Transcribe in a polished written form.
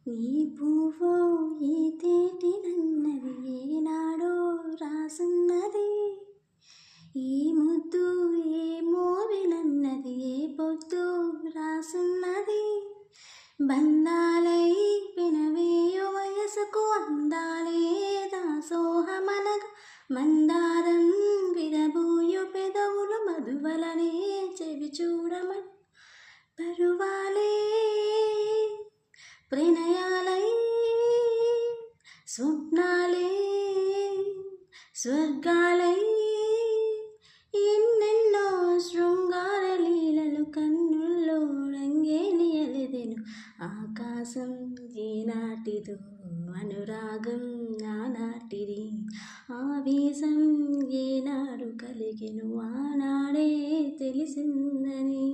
ఈ పువ్వు ఈ తేటినన్నది ఏనాడో రాసున్నది. ఈ ముద్దు ఏ మోవినన్నది ఏ పొద్దు రాసున్నది. బంధాలై వినవేయు వయసుకు అందాలే దాసోహమనగా మందారం విరబూయు పెదవులు మధువలనే చెవి చూడమని పరువాలే ప్రణయాలై స్వప్నాలే స్వర్గాలై ఎన్నెన్నో శృంగార లీలలు కన్నుల్లో రంగేలియలెదెను. ఆకాశం ఏనాటిదో అనురాగం ఆనాటిది. ఆవేశం ఏనాడు కలిగెను ఆనాడే తెలిసిందని.